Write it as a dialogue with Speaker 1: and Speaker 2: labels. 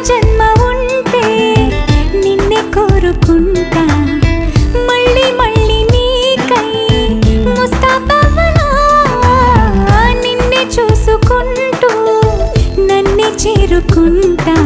Speaker 1: జన్మ ఉంటే నిన్నే కోరుకుంటా మళ్ళీ మళ్ళీ నీకై ముస్తాబవ్వనా నిన్నే చూసుకుంటూ నన్నే చేరుకుంటా